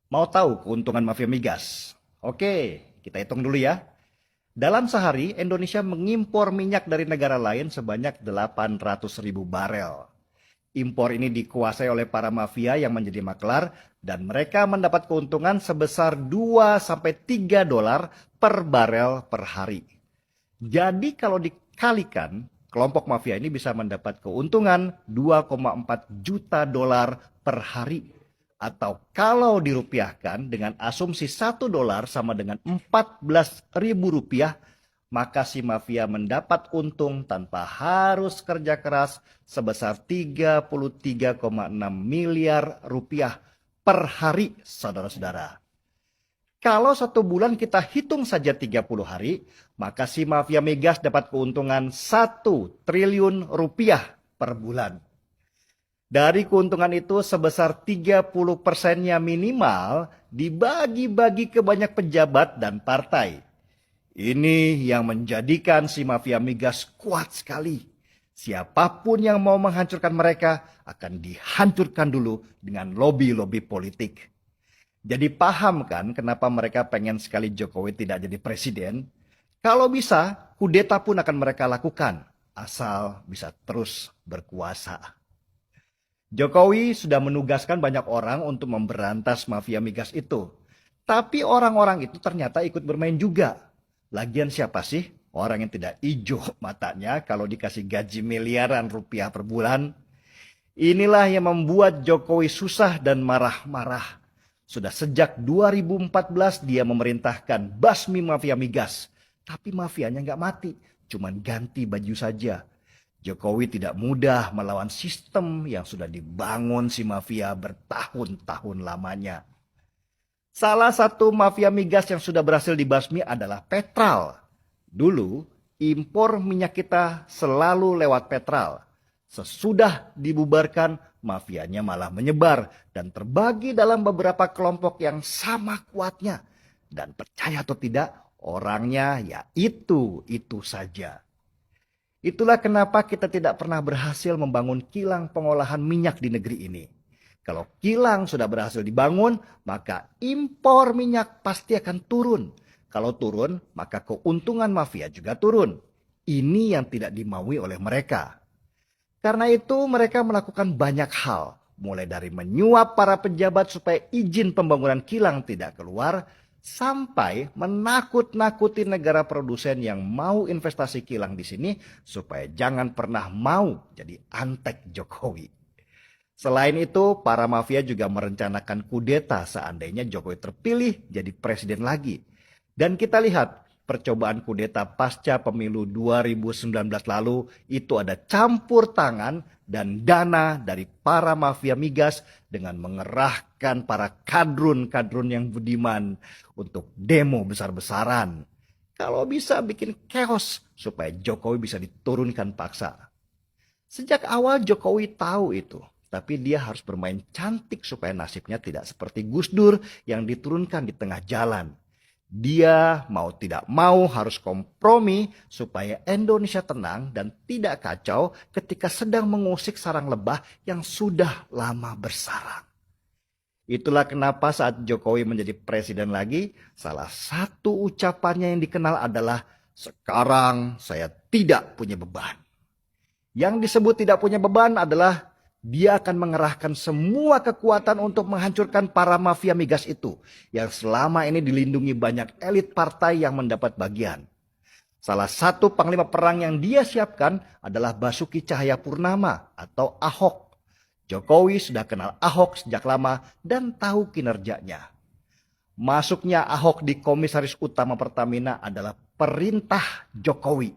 Mau tahu keuntungan mafia migas? Oke, kita hitung dulu ya. Dalam sehari, Indonesia mengimpor minyak dari negara lain sebanyak 800.000 barel. Impor ini dikuasai oleh para mafia yang menjadi maklar dan mereka mendapat keuntungan sebesar 2 sampai 3 dolar per barel per hari. Jadi kalau dikalikan, kelompok mafia ini bisa mendapat keuntungan 2,4 juta dolar per hari. Atau kalau dirupiahkan dengan asumsi 1 dolar sama dengan 14.000 rupiah, maka si mafia mendapat untung tanpa harus kerja keras sebesar 33,6 miliar rupiah per hari, saudara-saudara. Kalau 1 bulan kita hitung saja 30 hari, maka si mafia migas dapat keuntungan 1 triliun rupiah per bulan. Dari keuntungan itu sebesar 30%-nya minimal dibagi-bagi ke banyak pejabat dan partai. Ini yang menjadikan si mafia migas kuat sekali. Siapapun yang mau menghancurkan mereka akan dihancurkan dulu dengan lobby-lobby politik. Jadi paham kan kenapa mereka pengen sekali Jokowi tidak jadi presiden? Kalau bisa, kudeta pun akan mereka lakukan, asal bisa terus berkuasa. Jokowi sudah menugaskan banyak orang untuk memberantas mafia migas itu. Tapi orang-orang itu ternyata ikut bermain juga. Lagian siapa sih orang yang tidak hijau matanya kalau dikasih gaji miliaran rupiah per bulan? Inilah yang membuat Jokowi susah dan marah-marah. Sudah sejak 2014 dia memerintahkan basmi mafia migas. Tapi mafianya nggak mati, cuman ganti baju saja. Jokowi tidak mudah melawan sistem yang sudah dibangun si mafia bertahun-tahun lamanya. Salah satu mafia migas yang sudah berhasil dibasmi adalah Petral. Dulu, impor minyak kita selalu lewat Petral. Sesudah dibubarkan, mafianya malah menyebar dan terbagi dalam beberapa kelompok yang sama kuatnya. Dan percaya atau tidak, orangnya ya itu saja. Itulah kenapa kita tidak pernah berhasil membangun kilang pengolahan minyak di negeri ini. Kalau kilang sudah berhasil dibangun, maka impor minyak pasti akan turun. Kalau turun, maka keuntungan mafia juga turun. Ini yang tidak dimaui oleh mereka. Karena itu mereka melakukan banyak hal. Mulai dari menyuap para pejabat supaya izin pembangunan kilang tidak keluar, sampai menakut-nakuti negara produsen yang mau investasi kilang di sini supaya jangan pernah mau jadi antek Jokowi. Selain itu, para mafia juga merencanakan kudeta seandainya Jokowi terpilih jadi presiden lagi. Dan kita lihat percobaan kudeta pasca pemilu 2019 lalu itu ada campur tangan dan dana dari para mafia migas dengan mengerahkan para kadrun-kadrun yang budiman untuk demo besar-besaran. Kalau bisa bikin chaos supaya Jokowi bisa diturunkan paksa. Sejak awal Jokowi tahu itu. Tapi dia harus bermain cantik supaya nasibnya tidak seperti Gus Dur yang diturunkan di tengah jalan. Dia mau tidak mau harus kompromi supaya Indonesia tenang dan tidak kacau ketika sedang mengusik sarang lebah yang sudah lama bersarang. Itulah kenapa saat Jokowi menjadi presiden lagi, salah satu ucapannya yang dikenal adalah, "Sekarang saya tidak punya beban." Yang disebut tidak punya beban adalah dia akan mengerahkan semua kekuatan untuk menghancurkan para mafia migas itu yang selama ini dilindungi banyak elit partai yang mendapat bagian. Salah satu panglima perang yang dia siapkan adalah Basuki Cahayapurnama atau Ahok. Jokowi sudah kenal Ahok sejak lama dan tahu kinerjanya. Masuknya Ahok di komisaris utama Pertamina adalah perintah Jokowi.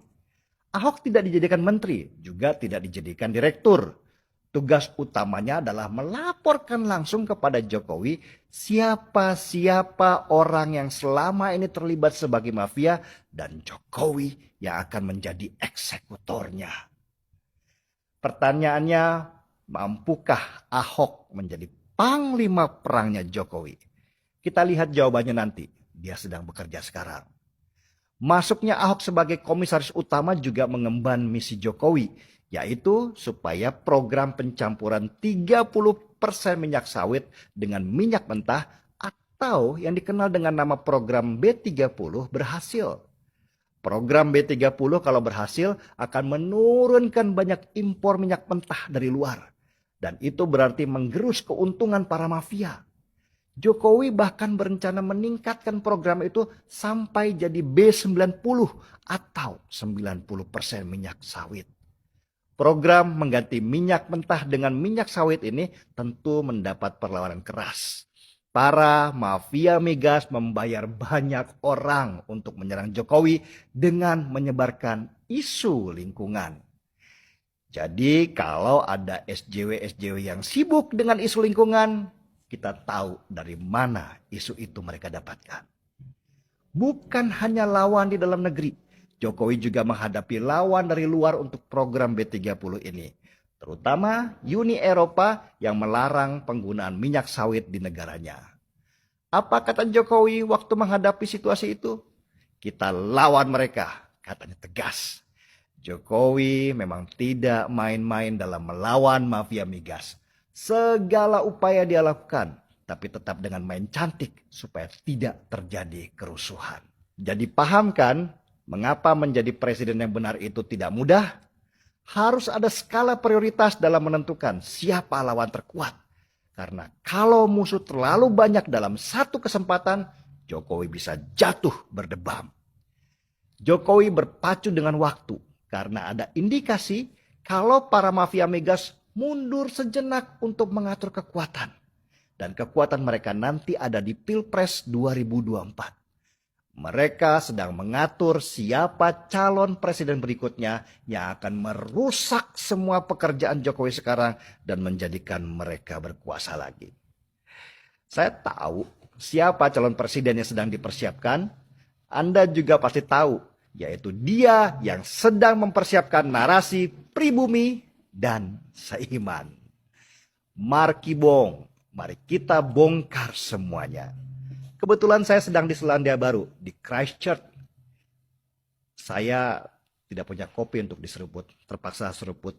Ahok tidak dijadikan menteri, juga tidak dijadikan direktur. Tugas utamanya adalah melaporkan langsung kepada Jokowi siapa-siapa orang yang selama ini terlibat sebagai mafia dan Jokowi yang akan menjadi eksekutornya. Pertanyaannya, mampukah Ahok menjadi panglima perangnya Jokowi? Kita lihat jawabannya nanti. Dia sedang bekerja sekarang. Masuknya Ahok sebagai komisaris utama juga mengemban misi Jokowi, yaitu supaya program pencampuran 30% minyak sawit dengan minyak mentah atau yang dikenal dengan nama program B30 berhasil. Program B30 kalau berhasil akan menurunkan banyak impor minyak mentah dari luar. Dan itu berarti menggerus keuntungan para mafia. Jokowi bahkan berencana meningkatkan program itu sampai jadi B90 atau 90% minyak sawit. Program mengganti minyak mentah dengan minyak sawit ini tentu mendapat perlawanan keras. Para mafia migas membayar banyak orang untuk menyerang Jokowi dengan menyebarkan isu lingkungan. Jadi kalau ada SJW-SJW yang sibuk dengan isu lingkungan, kita tahu dari mana isu itu mereka dapatkan. Bukan hanya lawan di dalam negeri, Jokowi juga menghadapi lawan dari luar untuk program B30 ini. Terutama Uni Eropa yang melarang penggunaan minyak sawit di negaranya. Apa kata Jokowi waktu menghadapi situasi itu? Kita lawan mereka, katanya tegas. Jokowi memang tidak main-main dalam melawan mafia migas. Segala upaya dia lakukan, tapi tetap dengan main cantik supaya tidak terjadi kerusuhan. Jadi paham kan mengapa menjadi presiden yang benar itu tidak mudah? Harus ada skala prioritas dalam menentukan siapa lawan terkuat. Karena kalau musuh terlalu banyak dalam satu kesempatan, Jokowi bisa jatuh berdebam. Jokowi berpacu dengan waktu. Karena ada indikasi kalau para mafia migas mundur sejenak untuk mengatur kekuatan. Dan kekuatan mereka nanti ada di Pilpres 2024. Mereka sedang mengatur siapa calon presiden berikutnya yang akan merusak semua pekerjaan Jokowi sekarang dan menjadikan mereka berkuasa lagi. Saya tahu siapa calon presiden yang sedang dipersiapkan. Anda juga pasti tahu. Yaitu dia yang sedang mempersiapkan narasi pribumi dan seiman. Markibong, mari kita bongkar semuanya. Kebetulan saya sedang di Selandia Baru, di Christchurch. Saya tidak punya kopi untuk diseruput, terpaksa seruput